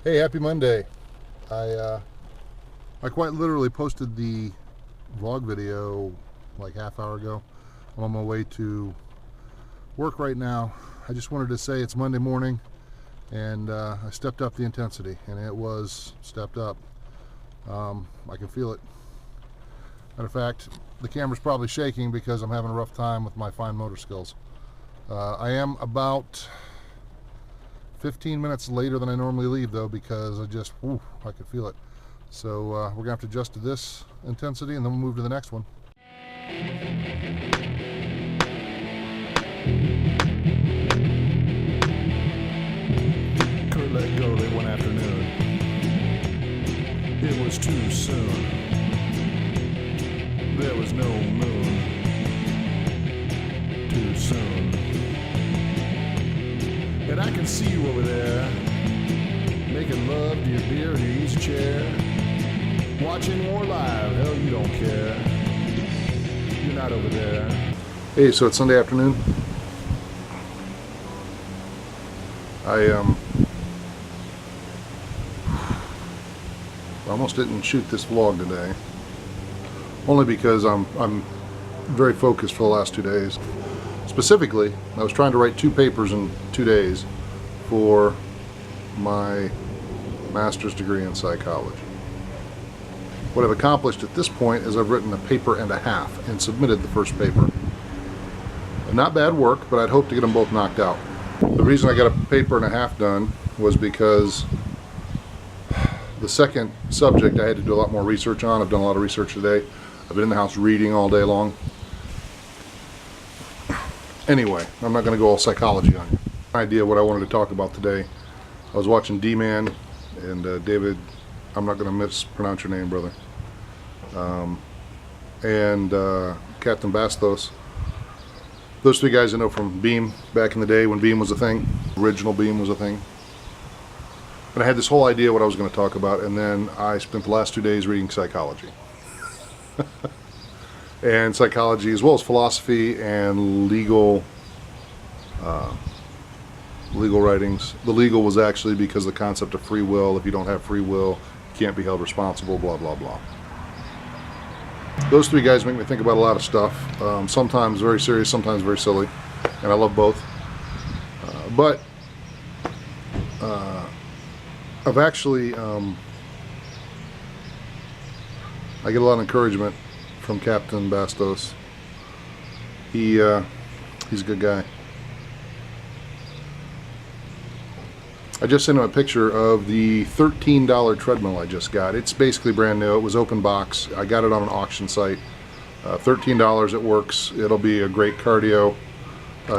Hey, happy Monday. I I quite literally posted the vlog video like half hour ago. I'm on my way to work right now. I just wanted to say it's Monday morning and I stepped up the intensity and it was stepped up. I can feel it. Matter of fact, the camera's probably shaking because I'm having a rough time with my fine motor skills. I am about 15 minutes later than I normally leave though because I could feel it. So we're gonna have to adjust to this intensity and then we'll move to the next one. Kurt let go late one afternoon. It was too soon. There was no moon. Too soon. And I can see you over there, making love to your beer in your easy chair. Watching war live, hell you don't care. You're not over there. Hey, so it's Sunday afternoon. I almost didn't shoot this vlog today, only because I'm very focused for the last 2 days. Specifically, I was trying to write 2 papers in 2 days for my master's degree in psychology. What I've accomplished at this point is I've written a paper and a half and submitted the first paper. Not bad work, but I'd hoped to get them both knocked out. The reason I got a paper and a half done was because the second subject I had to do a lot more research on. I've done a lot of research today. I've been in the house reading all day long. Anyway, I'm not going to go all psychology on you. Idea what I wanted to talk about today. I was watching D-Man and David, I'm not going to mispronounce your name, brother, and Captain Bastos. Those 3 guys I know from Beam back in the day when Beam was a thing. Original Beam was a thing. And I had this whole idea what I was going to talk about, and then I spent the last 2 days reading psychology. And psychology as well as philosophy and legal writings. The legal was actually because the concept of free will. If you don't have free will, you can't be held responsible, blah, blah, blah. Those 3 guys make me think about a lot of stuff, sometimes very serious, sometimes very silly, and I love both. But I've actually, I get a lot of encouragement from Captain Bastos. He's a good guy. I just sent him a picture of the $13 treadmill I just got. It's basically brand new. It was open box. I got it on an auction site. $13, it works. It'll be a great cardio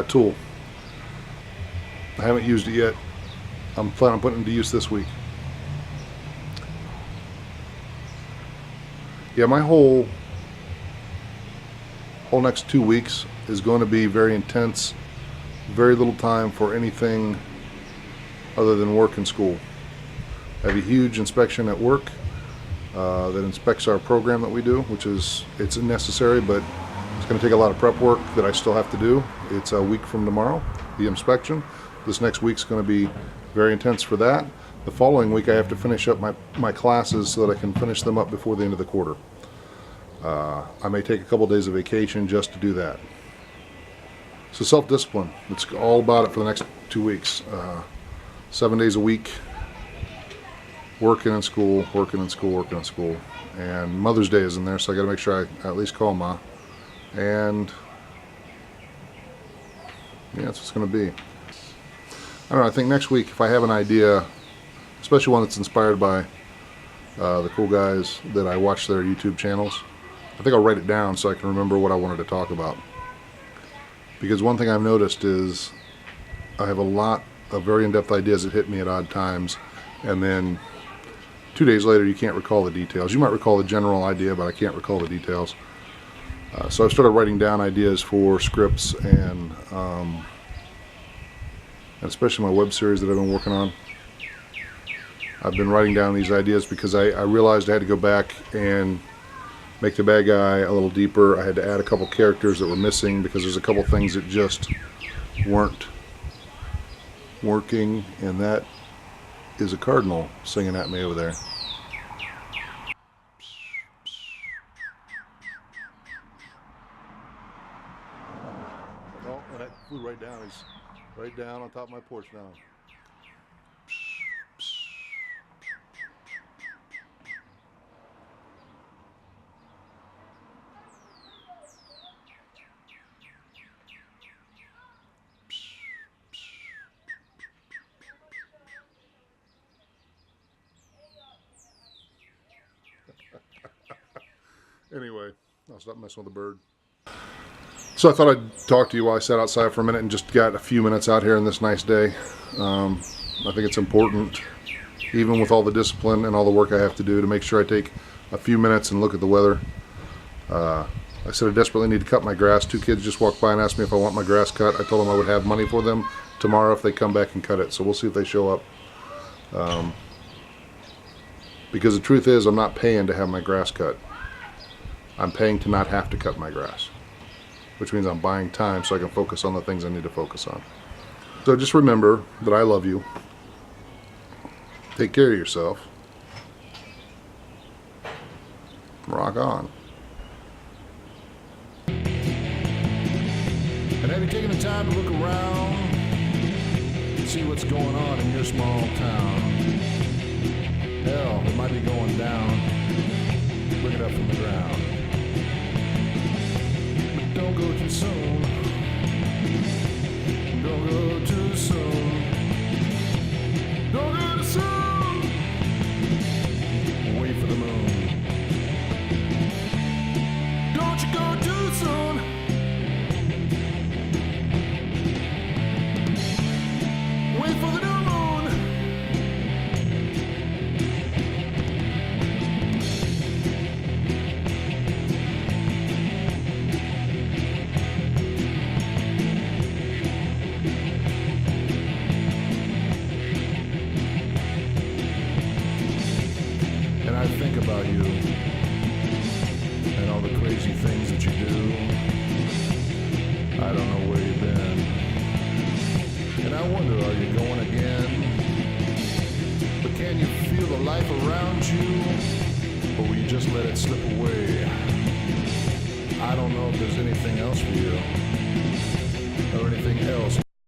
tool. I haven't used it yet. I'm planning on putting it to use this week. Yeah, my whole next 2 weeks is going to be very intense. Very little time for anything other than work and school. I have a huge inspection at work that inspects our program that we do, which is, it's necessary, but it's going to take a lot of prep work that I still have to do. It's a week from tomorrow, the inspection. This next week's going to be very intense for that. The following week I have to finish up my classes so that I can finish them up before the end of the quarter. I may take a couple days of vacation just to do that. So self-discipline, it's all about it for the next 2 weeks. 7 days a week, working in school, working in school, working in school. And Mother's Day is in there, so I got to make sure I at least call Ma. And yeah, that's what it's going to be. I don't know, I think next week if I have an idea, especially one that's inspired by the cool guys that I watch their YouTube channels, I think I'll write it down so I can remember what I wanted to talk about. Because one thing I've noticed is I have a lot of very in-depth ideas that hit me at odd times, and then 2 days later you can't recall the details. You might recall the general idea, but I can't recall the details. So I've started writing down ideas for scripts and especially my web series that I've been working on. I've been writing down these ideas because I realized I had to go back and make the bad guy a little deeper. I had to add a couple characters that were missing because there's a couple things that just weren't working, and that is a cardinal singing at me over there. Oh, and that flew right down. He's right down on top of my porch now. Anyway, I'll stop messing with the bird. So I thought I'd talk to you while I sat outside for a minute and just got a few minutes out here on this nice day. I think it's important, even with all the discipline and all the work I have to do, to make sure I take a few minutes and look at the weather. I said I desperately need to cut my grass. 2 kids just walked by and asked me if I want my grass cut. I told them I would have money for them tomorrow if they come back and cut it. So we'll see if they show up. Because the truth is, I'm not paying to have my grass cut. I'm paying to not have to cut my grass, which means I'm buying time so I can focus on the things I need to focus on. So just remember that I love you. Take care of yourself. Rock on. And have you taken the time to look around and see what's going on in your small town? Hell, it might be going down. Look it up from the ground. But don't go too soon. Don't go too soon. Don't go too soon. Wait for the moon. Don't you go too soon. Wait for the new moon. And I think about you and all the crazy things that you do. I don't know where you've been. And I wonder, are you going again? But can you feel the life around you? Or will you just let it slip away? I don't know if there's anything else for you. Or anything else.